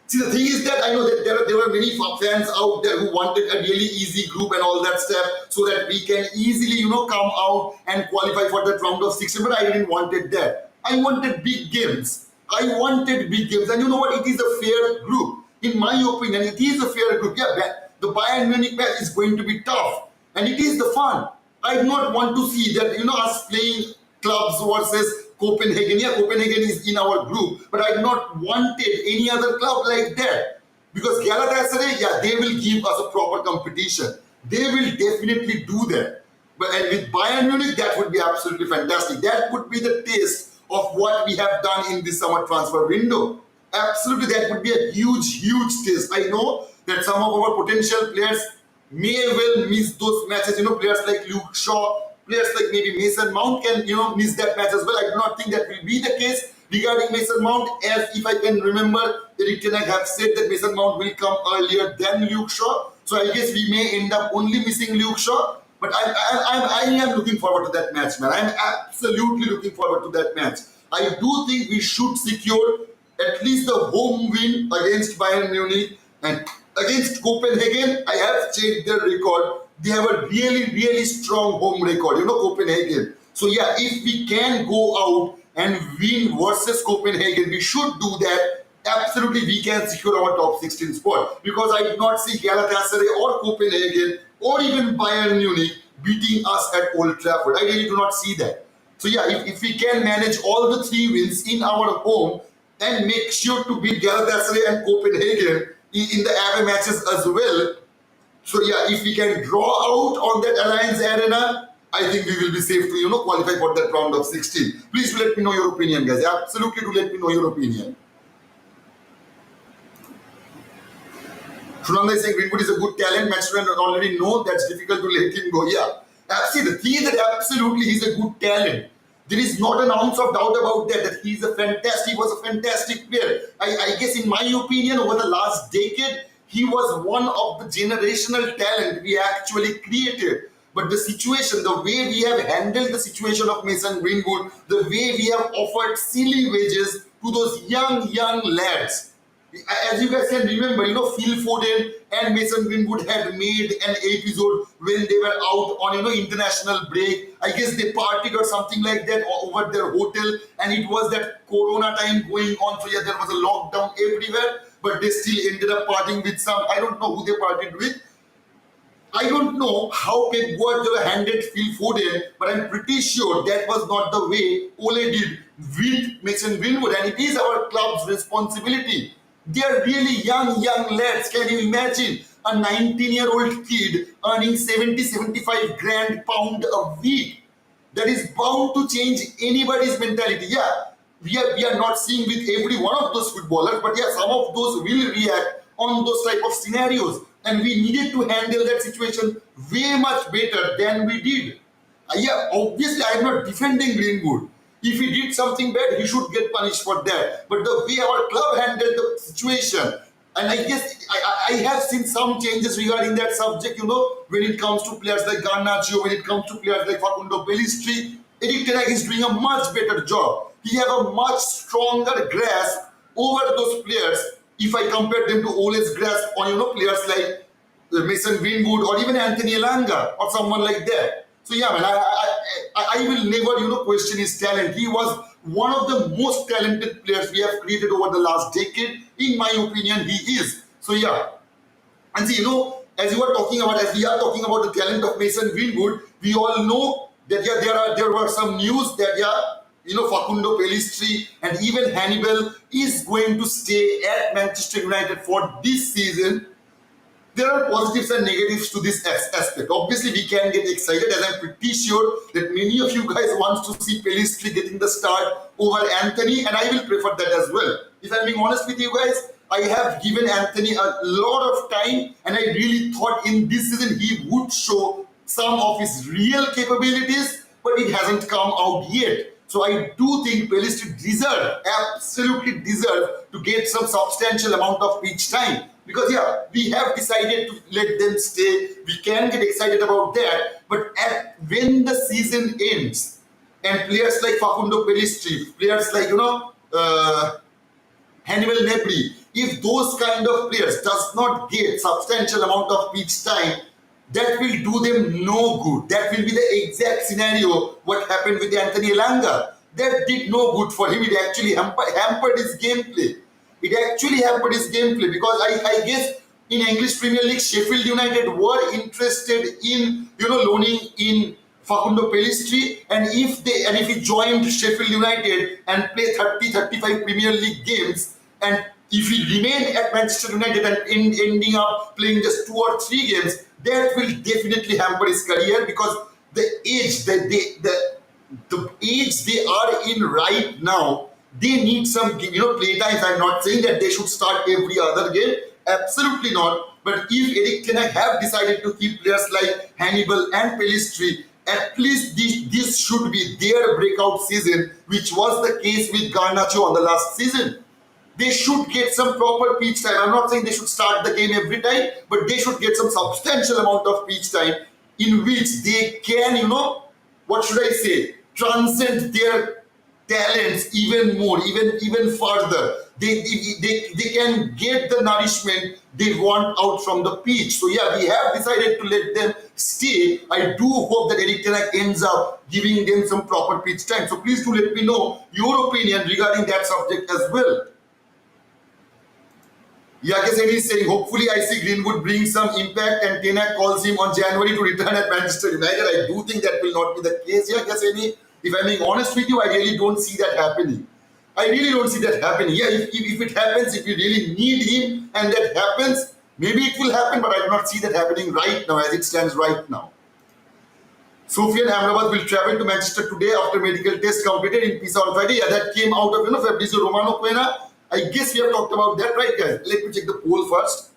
see, the thing is that I know that there were many fans out there who wanted a really easy group and all that stuff, so that we can easily, come out and qualify for that round of 16. But I didn't wanted that. I wanted big games. And you know what? It is a fair group. In my opinion, it is a fair group. Yeah, the Bayern Munich match is going to be tough. And it is the fun. I do not want to see that, us playing clubs versus Copenhagen. Yeah, Copenhagen is in our group. But I do not wanted any other club like that. Because Galatasaray, yeah, they will give us a proper competition. They will definitely do that. And with Bayern Munich, that would be absolutely fantastic. That would be the taste of what we have done in this summer transfer window. Absolutely, that would be a huge, huge taste. I know that some of our potential players may well miss those matches. Players like Luke Shaw, players like maybe Mason Mount can, miss that match as well. I do not think that will be the case regarding Mason Mount, as if I can remember, Eric Ten Hag have said that Mason Mount will come earlier than Luke Shaw. So I guess we may end up only missing Luke Shaw. But I am looking forward to that match, man. I'm absolutely looking forward to that match. I do think we should secure at least the home win against Bayern Munich, and against Copenhagen. I have checked their record. They have a really, really strong home record, Copenhagen. So yeah, if we can go out and win versus Copenhagen, we should do that. Absolutely, we can secure our top 16 spot, because I did not see Galatasaray or Copenhagen or even Bayern Munich beating us at Old Trafford. I really do not see that. So yeah, if we can manage all the 3 wins in our home and make sure to beat Galatasaray and Copenhagen in the away matches as well. So yeah, if we can draw out on that Allianz Arena, I think we will be safe to, qualify for that round of 16. Please do let me know your opinion, guys. Absolutely do let me know your opinion. Fernandez saying Greenwood is a good talent. Manchester United already know that's difficult to let him go. Yeah, absolutely. The thing is that absolutely he's a good talent. There is not an ounce of doubt about that he was a fantastic player. I guess in my opinion, over the last decade, he was one of the generational talent we actually created. But the situation, the way we have handled the situation of Mason Greenwood, the way we have offered silly wages to those young lads. As you guys can remember, Phil Foden and Mason Greenwood had made an episode when they were out on international break. I guess they partied or something like that over their hotel, and it was that Corona time going on. So yeah, there was a lockdown everywhere, but they still ended up partying with some. I don't know who they partied with. I don't know how Pep Guardiola handled Phil Foden, but I'm pretty sure that was not the way Ole did with Mason Greenwood, and it is our club's responsibility. They are really young lads. Can you imagine a 19-year-old kid earning 70-75 grand pound a week? That is bound to change anybody's mentality. Yeah, we are not seeing with every one of those footballers, but yeah, some of those will react on those type of scenarios, and we needed to handle that situation way much better than we did. Yeah, obviously I'm not defending Greenwood. If he did something bad, he should get punished for that. But the way our club handled the situation, and I guess I have seen some changes regarding that subject, when it comes to players like Garnacho, when it comes to players like Facundo Pellistri, Eric Ten Hag is doing a much better job. He have a much stronger grasp over those players if I compare them to Ole's grasp on, players like Mason Greenwood or even Anthony Elanga or someone like that. So yeah, man, I will never, question his talent. He was one of the most talented players we have created over the last decade. In my opinion, he is. So yeah, and see, as we are talking about the talent of Mason Greenwood, we all know that yeah, there were some news that yeah, Facundo Pellistri and even Hannibal is going to stay at Manchester United for this season. There are positives and negatives to this aspect. Obviously, we can get excited, as I'm pretty sure that many of you guys want to see Pellistri getting the start over Anthony, and I will prefer that as well. If I'm being honest with you guys, I have given Anthony a lot of time, and I really thought in this season he would show some of his real capabilities, but it hasn't come out yet. So I do think Pellistri absolutely deserve to get some substantial amount of pitch time. Because yeah, we have decided to let them stay. We can get excited about that. But when the season ends, and players like Facundo Pellistri, players like Hannibal Nebri, if those kind of players does not get substantial amount of pitch time, that will do them no good. That will be the exact scenario what happened with Anthony Elanga. That did no good for him. It actually hampered his gameplay. Because I guess in English Premier League, Sheffield United were interested in loaning in Facundo Pellistri, and if he joined Sheffield United and play 30-35 Premier League games, and if he remained at Manchester United and ending up playing just 2 or 3 games, that will definitely hamper his career, because the age the age they are in right now, they need some play time. I'm not saying that they should start every other game, absolutely not. But if Eric Ten Hag have decided to keep players like Hannibal and Pellistri, at least this should be their breakout season, which was the case with Garnacho on the last season. They should get some proper pitch time. I'm not saying they should start the game every time, but they should get some substantial amount of pitch time in which they can, what should I say, transcend their talents even more, even further. They can get the nourishment they want out from the pitch. So yeah, we have decided to let them stay. I do hope that Eric Ten Hag ends up giving them some proper pitch time. So please do let me know your opinion regarding that subject as well. Yakaseni is saying, hopefully I see Greenwood bring some impact and Ten Hag calls him on January to return at Manchester United. I do think that will not be the case, Yakaseni. If I'm being honest with you, I really don't see that happening. Yeah, if it happens, if you really need him and that happens, maybe it will happen, but I do not see that happening right now as it stands right now. Sufyan Amrabat will travel to Manchester today after medical test completed in Pisa on Friday. Yeah, that came out of Fabrizio Romano Quena. I guess we have talked about that, right, guys? Let me check the poll first.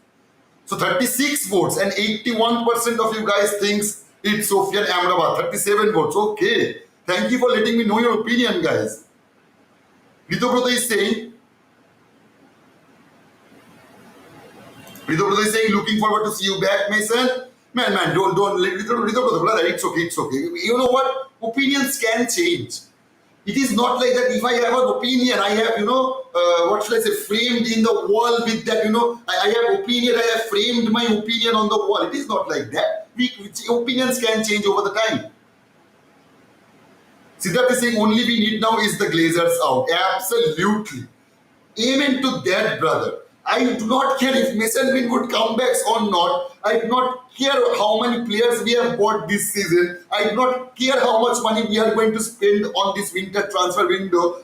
So 36 votes and 81% of you guys thinks it's Sufyan Amrabat. 37 votes. Okay. Thank you for letting me know your opinion, guys. Rito is saying, looking forward to see you back, Mason. Man, don't let Rito brother, it's okay. You know what? Opinions can change. It is not like that. If I have an opinion, I have, what should I say, framed in the wall with that, I have opinion, I have framed my opinion on the wall. It is not like that. Opinions can change over the time. Siddharth is saying only we need now is the Glazers out. Absolutely. Amen to that, brother. I do not care if Mason Greenwood comebacks or not. I do not care how many players we have bought this season. I do not care how much money we are going to spend on this winter transfer window.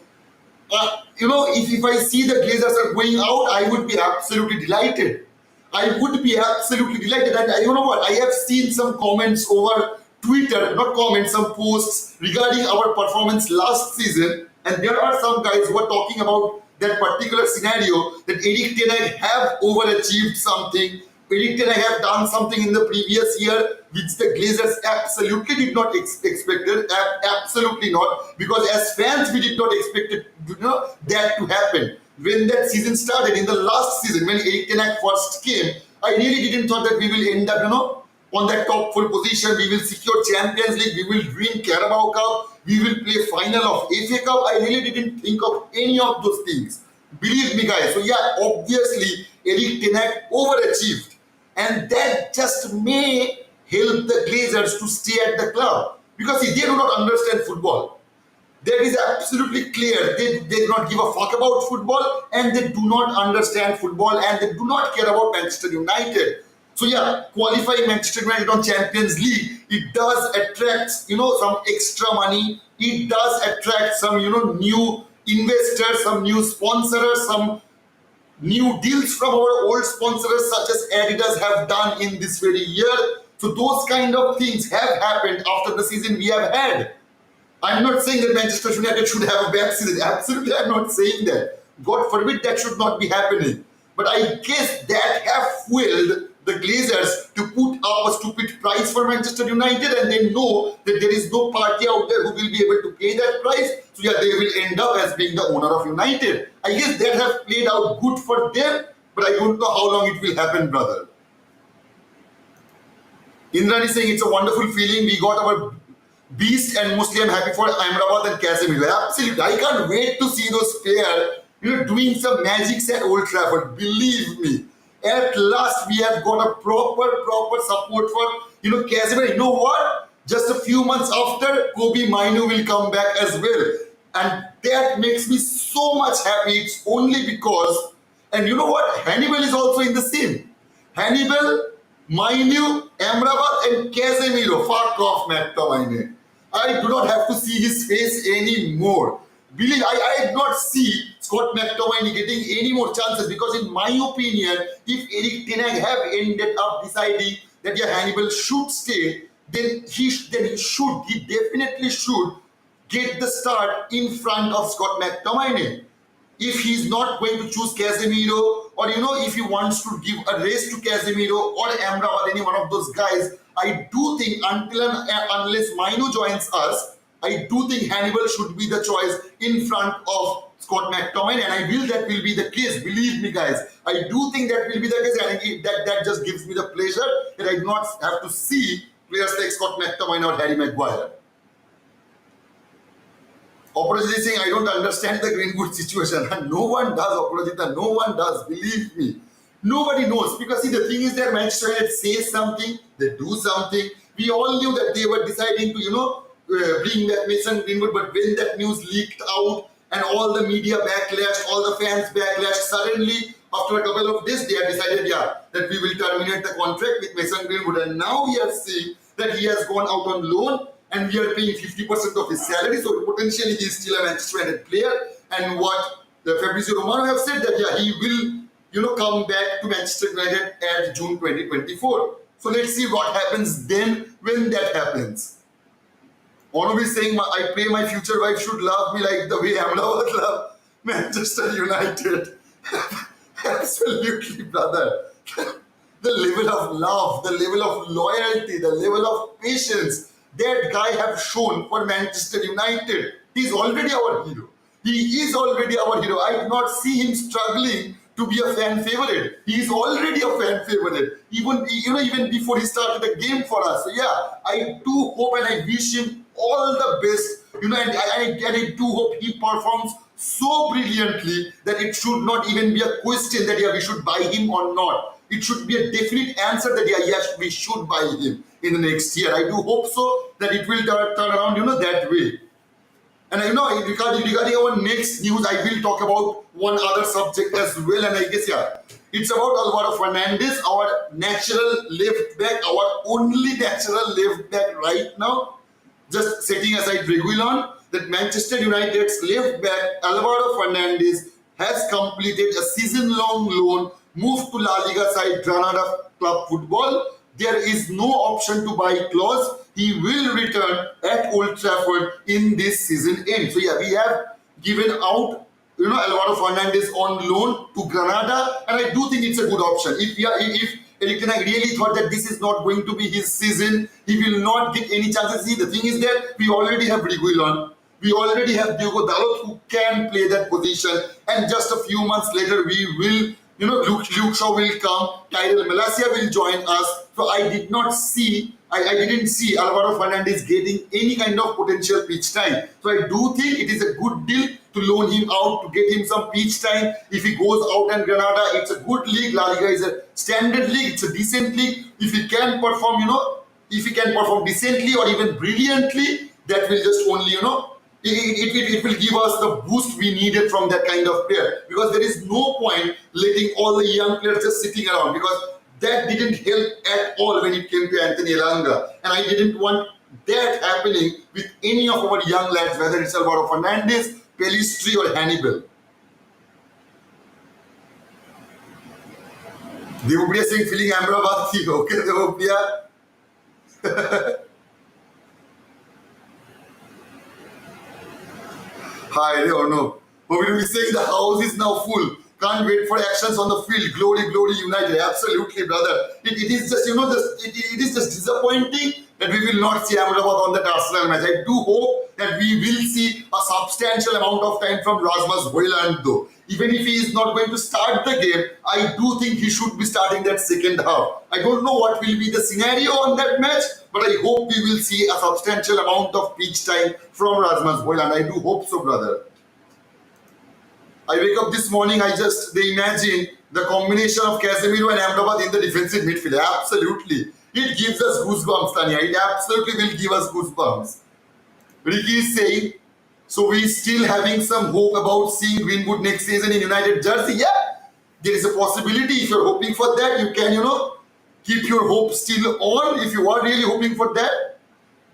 If I see the Glazers are going out, I would be absolutely delighted. I would be absolutely delighted. And you know what? I have seen some comments over Twitter, not comments, some posts regarding our performance last season. And there are some guys who are talking about that particular scenario that Eric Ten Hag have overachieved something. Eric Ten Hag have done something in the previous year which the Glazers absolutely did not expect it. Absolutely not. Because as fans, we did not expect it, that to happen. When that season started, in the last season, when Eric Ten Hag first came, I really didn't thought that we will end up, on that top full position. We will secure Champions League, we will win Carabao Cup, we will play final of FA Cup. I really didn't think of any of those things. Believe me, guys. So yeah, obviously Eric Ten Hag overachieved, and that just may help the Glazers to stay at the club, because they do not understand football. That is absolutely clear. They do not give a fuck about football, and they do not understand football, and they do not care about Manchester United. So yeah, qualifying Manchester United on Champions League, it does attract, some extra money. It does attract some, new investors, some new sponsors, some new deals from our old sponsors such as Adidas have done in this very year. So those kind of things have happened after the season we have had. I'm not saying that Manchester United should have a bad season. Absolutely, I'm not saying that. God forbid that should not be happening. But I guess that have fueled the Glazers to put up a stupid price for Manchester United, and they know that there is no party out there who will be able to pay that price. So yeah, they will end up as being the owner of United. I guess that has played out good for them, but I don't know how long it will happen, brother. Indran is saying it's a wonderful feeling. We got our beast, and mostly I'm happy for Amrabat and Casemiro. Absolutely. I can't wait to see those players, doing some magics at Old Trafford. Believe me. At last, we have got a proper support for, Casemiro. You know what? Just a few months after, Kobe Mainu will come back as well. And that makes me so much happy. It's only because, and you know what? Hannibal is also in the same. Hannibal, Mainu, Amrabat and Casemiro. Fuck off, McTominay. I do not have to see his face anymore. Believe I did not see Scott McTominay getting any more chances, because in my opinion, if Eric Ten Hag have ended up deciding that Hannibal should stay, then he definitely should get the start in front of Scott McTominay. If he's not going to choose Casemiro, or if he wants to give a race to Casemiro or Amrabat, any one of those guys, I do think until and unless Mainu joins us, I do think Hannibal should be the choice in front of Scott McTominay, and that will be the case. Believe me, guys. I do think that will be the case, and that just gives me the pleasure that I do not have to see players like Scott McTominay or Harry Maguire. Opposite is saying, I don't understand the Greenwood situation. And no one does, Opposite. No one does. Believe me. Nobody knows. Because see, the thing is that Manchester United says something, they do something. We all knew that they were deciding to, bring back Mason Greenwood, but when that news leaked out and all the media backlash, all the fans backlash, suddenly after a couple of days they have decided, that we will terminate the contract with Mason Greenwood, and now we are seeing that he has gone out on loan and we are paying 50% of his salary, so potentially he is still a Manchester United player. And what the Fabrizio Romano have said that he will come back to Manchester United at June 2024. So let's see what happens then when that happens. Ono is saying, I pray my future wife should love me like the way Amrabat love Manchester United. Absolutely, brother. The level of love, the level of loyalty, the level of patience that guy have shown for Manchester United. He's already our hero. He is already our hero. I do not see him struggling to be a fan favorite. He is already a fan favorite, even before he started the game for us. So yeah, I do hope and I wish him all the best. And I do hope he performs so brilliantly that it should not even be a question that yeah, we should buy him or not. It should be a definite answer that yeah, yes, we should buy him in the next year. I do hope so that it will turn around, that way. And regarding our next news, I will talk about one other subject as well. And I guess, yeah, it's about Alvaro Fernandez, our natural left back, our only natural left back right now. Just setting aside Reguilon, that Manchester United's left back Alvaro Fernandez has completed a season-long loan move to La Liga side Granada Club Football. There is no option to buy clause. He will return at Old Trafford in this season end. So yeah, we have given out Alvaro Fernandez on loan to Granada, and I do think it's a good option. If Eric Ten Hag really thought that this is not going to be his season, he will not get any chances. See, the thing is that we already have Reguilon, we already have Diogo Dalot who can play that position, and just a few months later we will, Luke Shaw will come, Tyrell Malacia will join us. So I didn't see Alvaro Fernandez getting any kind of potential pitch time. So I do think it is a good deal to loan him out, to get him some pitch time. If he goes out and Granada, it's a good league. La Liga is a standard league, it's a decent league. If he can perform, decently or even brilliantly, that will just only, it will give us the boost we needed from that kind of player. Because there is no point letting all the young players just sitting around, because that didn't help at all when it came to Anthony Elanga. And I didn't want that happening with any of our young lads, whether it's Alvaro Fernandez, Pellistri or Hannibal. Devopriya saying feeling Amravati. Okay, Devopriya. Hi, or no. But we will be saying the house is now full. Can't wait for actions on the field. Glory, glory, United. Absolutely, brother. It is just, it is just disappointing that we will not see Amrabat on that Arsenal match. I do hope that we will see a substantial amount of time from Rasmus Højlund though. Even if he is not going to start the game, I do think he should be starting that second half. I don't know what will be the scenario on that match, but I hope we will see a substantial amount of pitch time from Rasmus Højlund. I do hope so, brother. I wake up this morning, they imagine the combination of Casemiro and Amrabat in the defensive midfield. Absolutely. It gives us goosebumps, Tanya. It absolutely will give us goosebumps. Ricky is saying, so we're still having some hope about seeing Greenwood next season in United jersey. Yeah, there is a possibility. If you're hoping for that, you can, keep your hope still on if you are really hoping for that.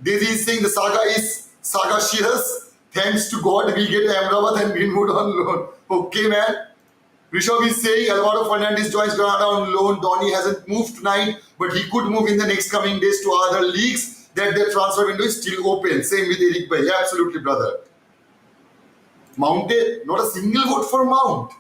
Daisy is saying the saga is sagacious. Thanks to God, we get Amrabat and Greenwood on loan. Okay, man. Rishabh is saying Alvaro Fernandez joins Granada on loan. Donny hasn't moved tonight, but he could move in the next coming days to other leagues. That their transfer window is still open. Same with Eric Bay. Yeah, absolutely, brother. Mounted, not a single vote for Mount.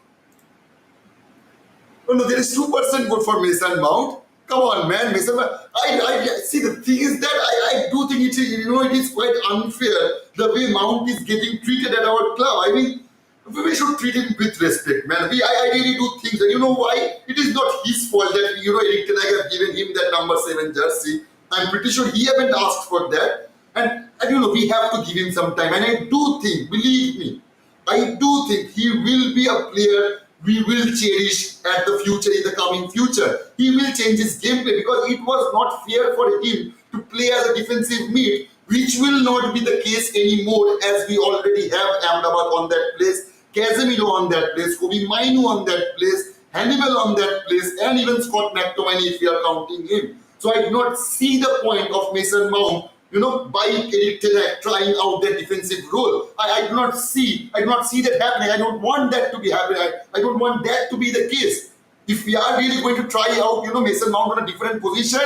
No, there is 2% vote for Mason Mount. Come on, man, Mason Mount. I see, the thing is that I do think it is quite unfair the way Mount is getting treated at our club. I mean, we should treat him with respect, man. I really do think that, you know why? It is not his fault that, Eric Ten Hag have given him that number 7 jersey. I'm pretty sure he haven't asked for that. And we have to give him some time. And I do think, believe me, I do think he will be a player we will cherish at the future, in the coming future. He will change his gameplay because it was not fair for him to play as a defensive mid, which will not be the case anymore, as we already have Amrabat on that place, Casemiro on that place, Kobe Mainu on that place, Hannibal on that place, and even Scott McTominay if we are counting him. So I do not see the point of Mason Mount, by Eric Ten Hag trying out that defensive role. I do not see that happening. I don't want that to be happening. I don't want that to be the case. If we are really going to try out, Mason Mount on a different position,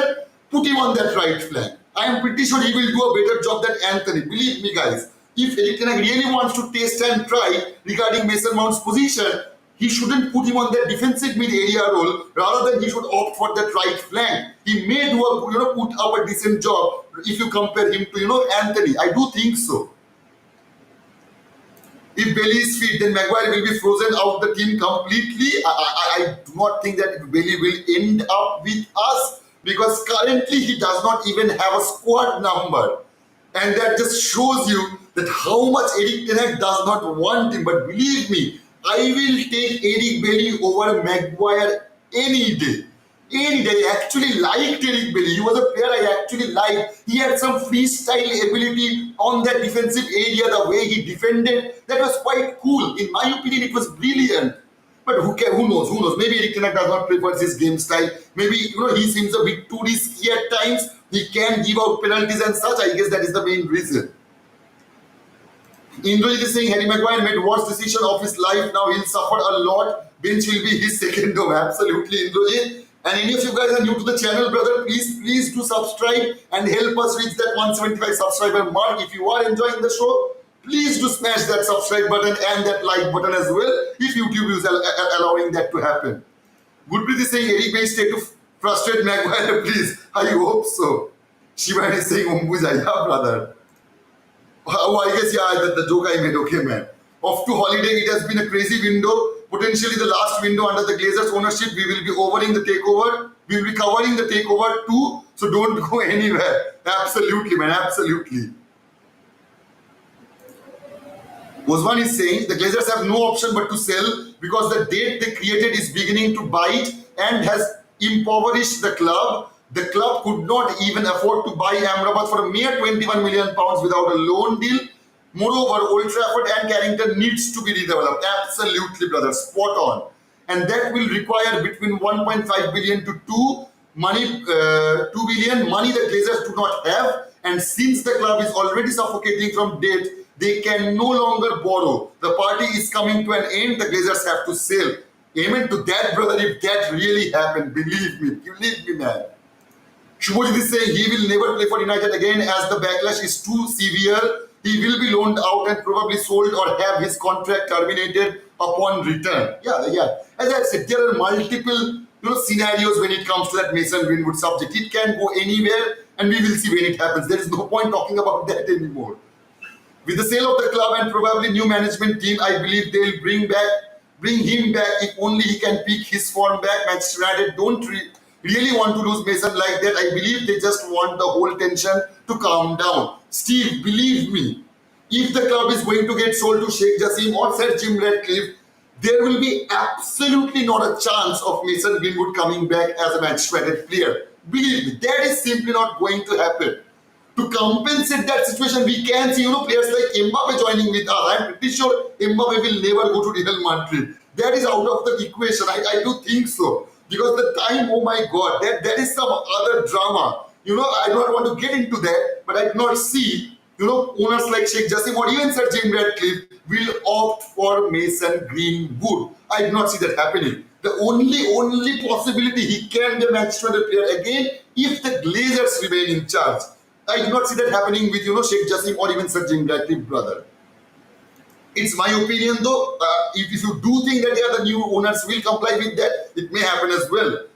put him on that right flank. I am pretty sure he will do a better job than Anthony. Believe me, guys. If Eric Ten Hag really wants to taste and try regarding Mason Mount's position, he shouldn't put him on that defensive mid area role. Rather than he should opt for that right flank. He may put up a decent job if you compare him to Anthony. I do think so. If Bailey is fit, then Maguire will be frozen out the team completely. I do not think that Bailey will end up with us because currently he does not even have a squad number. And that just shows you that how much Eric Ten Hag does not want him. But believe me, I will take Eric Bailey over Maguire any day. Any day. I actually liked Eric Bailey. He was a player I actually liked. He had some freestyle ability on that defensive area, the way he defended. That was quite cool. In my opinion, it was brilliant. But who knows? Who knows? Maybe Eric Ten Hag does not prefer his game style. Maybe he seems a bit too risky at times. He can give out penalties and such. I guess that is the main reason. Indrajit is saying Harry Maguire made worst decision of his life. Now he'll suffer a lot. Bench will be his second home. Absolutely, Indrajit. And any of you guys are new to the channel, brother, please do subscribe and help us reach that 175 subscriber mark. If you are enjoying the show, please do smash that subscribe button and that like button as well, if YouTube is allowing that to happen. Gurpreet is saying Eric may stay to frustrate Maguire, please. I hope so. Shivan is saying Ombuja, yeah, brother. Oh, I guess, yeah, the joke I made, okay, man. Off to holiday, it has been a crazy window. Potentially the last window under the Glazers ownership. We will be covering the takeover. We will be covering the takeover too. So don't go anywhere. Absolutely, man. Absolutely. Osman is saying the Glazers have no option but to sell because the debt they created is beginning to bite and has impoverished the club. The club could not even afford to buy Amrabat for a mere £21 million without a loan deal. Moreover, Old Trafford and Carrington needs to be redeveloped. Absolutely, brother. Spot on. And that will require between 1.5 billion to 2 billion money the Glazers do not have. And since the club is already suffocating from debt, they can no longer borrow. The party is coming to an end. The Glazers have to sell. Amen to that, brother. If that really happened, believe me, man. Shubhajit is saying he will never play for United again as the backlash is too severe. He will be loaned out and probably sold or have his contract terminated upon return. Yeah. As I said, there are multiple scenarios when it comes to that Mason Greenwood subject. It can go anywhere and we will see when it happens. There is no point talking about that anymore. With the sale of the club and probably new management team, I believe they'll bring him back if only he can pick his form back. Manchester United don't really want to lose Mason like that. I believe they just want the whole tension to calm down. Steve, believe me, if the club is going to get sold to Sheikh Jassim or Sir Jim Ratcliffe, there will be absolutely not a chance of Mason Greenwood coming back as a Manchester United player. Believe me, that is simply not going to happen. To compensate that situation, we can see players like Mbappe joining with us. I'm pretty sure Mbappe will never go to Real Madrid. That is out of the equation. I do think so. Because the time, oh my God, that is some other drama. I don't want to get into that, but I do not see, owners like Sheikh Jassim or even Sir Jim Ratcliffe will opt for Mason Greenwood. I do not see that happening. The only possibility he can be a Manchester United player again if the Glazers remain in charge. I do not see that happening with, Sheikh Jassim or even Sir Jim Ratcliffe, brother. It's my opinion though. If you do think that the new owners will comply with that, it may happen as well.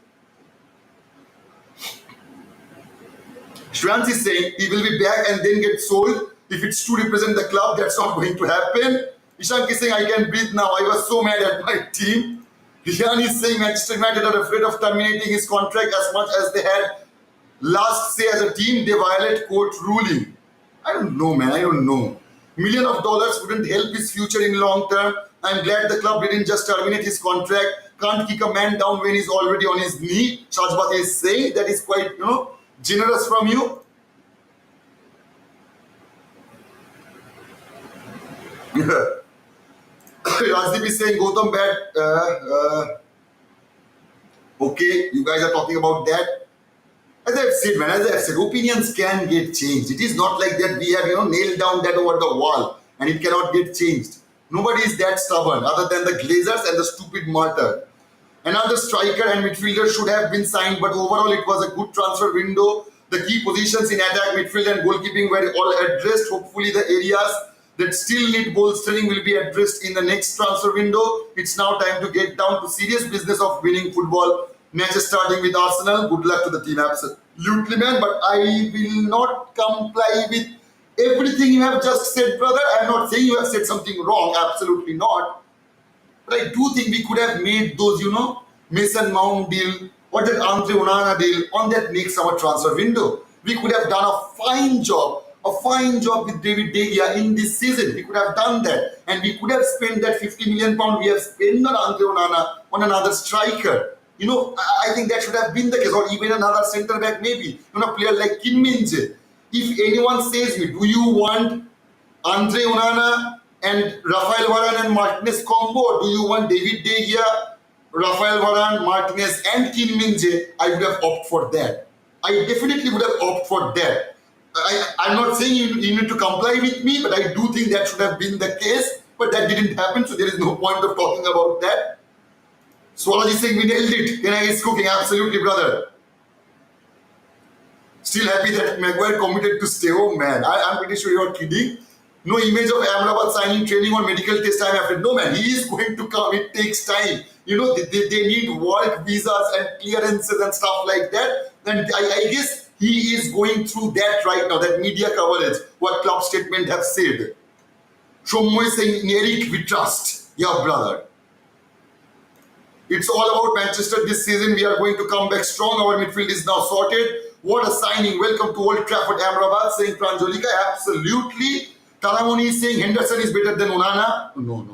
Shrans is saying he will be back and then get sold. If it's to represent the club, that's not going to happen. Ishank is saying I can breathe now. I was so mad at my team. Rihan is saying Manchester United are afraid of terminating his contract as much as they had last say as a team. They violate court ruling. I don't know, man. I don't know. $millions wouldn't help his future in long term. I'm glad the club didn't just terminate his contract. Can't kick a man down when he's already on his knee. Shajbat is saying that is quite, generous from you. Rajdeep is saying Gautam bad. Okay, you guys are talking about that. As I've said, opinions can get changed. It is not like that we have, nailed down that over the wall and it cannot get changed. Nobody is that stubborn other than the Glazers and the stupid martyr. Another striker and midfielder should have been signed, but overall it was a good transfer window. The key positions in attack, midfield and goalkeeping were all addressed. Hopefully the areas that still need bolstering will be addressed in the next transfer window. It's now time to get down to serious business of winning football matches starting with Arsenal. Good luck to the team, absolutely, man. But I will not comply with Everything you have just said, brother, I'm not saying you have said something wrong, absolutely not. But I do think we could have made those, Mason Mount deal or that Andre Onana deal on that next summer transfer window. We could have done a fine job with David De Gea in this season. We could have done that. And we could have spent that £50 million we have spent on Andre Onana on another striker. I think that should have been the case, or even another centre back maybe. A player like Kim Min-jae. If anyone says me, do you want Andre Onana and Rafael Varane and Martinez combo, or do you want David De Gea, Rafael Varane, Martinez and Kim Min-jae? I would have opted for that. I definitely would have opted for that. I'm not saying you need to comply with me, but I do think that should have been the case. But that didn't happen, so there is no point of talking about that. Swalaji saying we nailed it. Kenai is cooking, absolutely, brother. Still happy that Maguire committed to stay. Oh man, I'm pretty sure you're kidding. No image of Amrabat signing training or medical test time after. No man, he is going to come. It takes time. They need work visas and clearances and stuff like that. And I guess he is going through that right now, that media coverage, what club statement have said. Shomo is saying, in Eric we trust. Yeah, brother. It's all about Manchester this season. We are going to come back strong. Our midfield is now sorted. What a signing. Welcome to Old Trafford, Amrabat, saying Pranjolika. Absolutely. Talamoni is saying Henderson is better than Onana. No.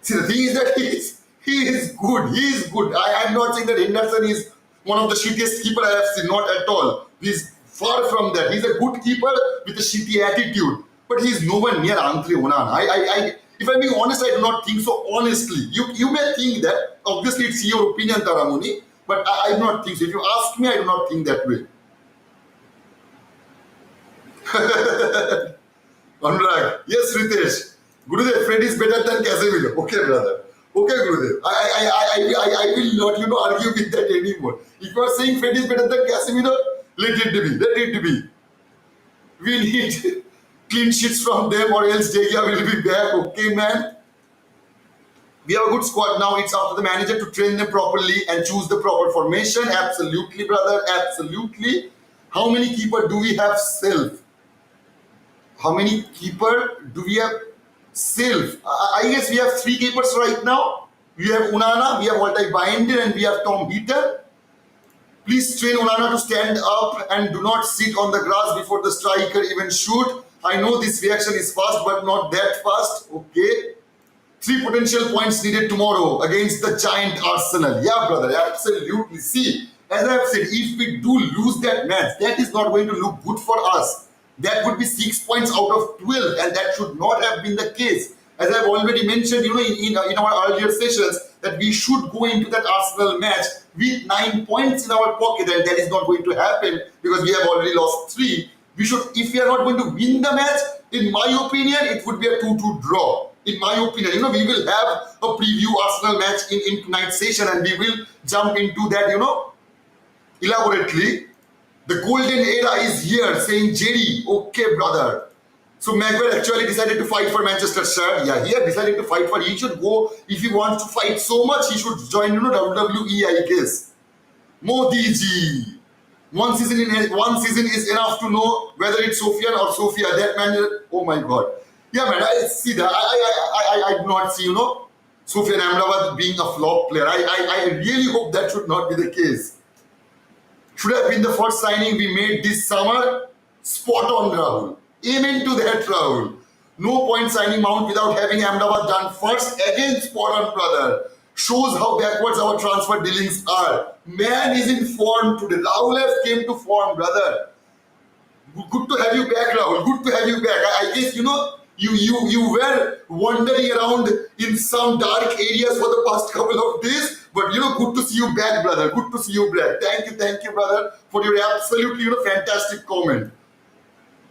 See, the thing is that he is good. He is good. I am not saying that Henderson is one of the shittiest keeper I have seen. Not at all. He's far from that. He's a good keeper with a shitty attitude. But he's nowhere near Andre Onana. If I'm being honest, I do not think so. Honestly, you may think that. Obviously, it's your opinion, Taramoni. But I do not think so. If you ask me, I do not think that way. Anurag. Yes, Ritesh. Gurudev, Fred is better than Casemiro. Okay, brother. Okay, Gurudev. I will not, argue with that anymore. If you are saying Fred is better than Casemiro, let it be. Let it be. We need clean sheets from them, or else De Gea will be back. Okay, man. We have a good squad now. It's up to the manager to train them properly and choose the proper formation. Absolutely, brother. Absolutely. How many keeper do we have? Self. How many keeper do we have? Self. I guess we have 3 keepers right now. We have Onana, we have Altay Binder, and we have Tom Heaton. Please train Onana to stand up and do not sit on the grass before the striker even shoot. I know this reaction is fast, but not that fast. Okay. 3 potential points needed tomorrow against the giant Arsenal. Yeah, brother, absolutely. See, as I have said, if we do lose that match, that is not going to look good for us. That would be 6 points out of 12, and that should not have been the case. As I've already mentioned, in our earlier sessions, that we should go into that Arsenal match with 9 points in our pocket, and that is not going to happen because we have already lost 3. We should, if we are not going to win the match, in my opinion, it would be a 2-2 draw. In my opinion, we will have a preview Arsenal match in tonight's session, and we will jump into that, elaborately. The golden era is here, saying Jerry. Okay, brother. So Maguire actually decided to fight for Manchester shirt. Yeah, he had decided to fight for. He should go, if he wants to fight so much, he should join, WWE, I guess. Modi ji. One season is enough to know whether it's Sofian or Sofia. That man, oh my God. Yeah, man, I see that. I do not see, Sofian Amrabat being a flop player. I really hope that should not be the case. Should have been the first signing we made this summer. Spot on, Rahul. Amen to that, Rahul. No point signing Mount without having Amrabat done first. Again, spot on, brother. Shows how backwards our transfer dealings are. Man is in form today. Rahul has came to form, brother. Good to have you back, Rahul. Good to have you back. I guess, you were wandering around in some dark areas for the past couple of days. But, good to see you back, brother. Good to see you back. Thank you, brother, for your absolutely, fantastic comment.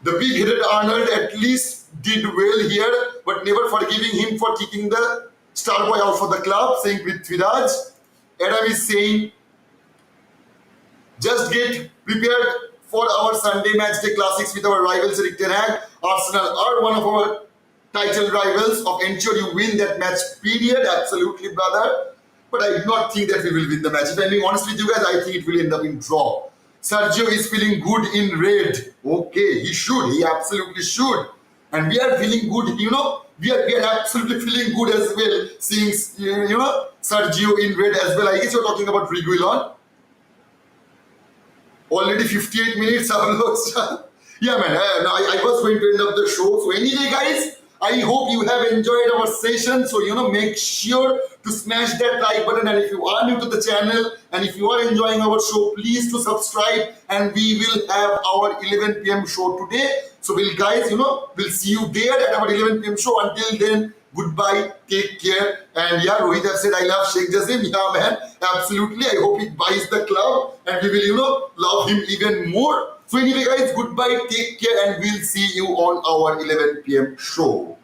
The big-headed Arnold at least did well here, but never forgiving him for kicking the star boy out for the club, saying Prithviraj. Adam is saying, just get prepared for our Sunday matchday classics with our rivals Erik ten Hag. Arsenal are one of our title rivals. Of ensure you win that match, period. Absolutely, brother. But I do not think that we will win the match. If I'm being honest with you guys, I think it will end up in draw. Sergio is feeling good in red. Okay, he should. He absolutely should. And we are feeling good, we are absolutely feeling good as well, seeing, Sergio in red as well. I guess you're talking about Reguilon. Already 58 minutes have lost. Yeah, man. No, I was going to end up the show. So anyway, guys, I hope you have enjoyed our session. So, make sure to smash that like button. And if you are new to the channel and if you are enjoying our show, please to subscribe. And we will have our 11 p.m. show today. So we'll see you there at our 11 p.m. show. Until then, goodbye, take care. And yeah, Rohit have said I love Sheikh Jazim. Yeah, man, absolutely. I hope he buys the club and we will, love him even more. So anyway, guys, goodbye, take care, and we'll see you on our 11 p.m. show.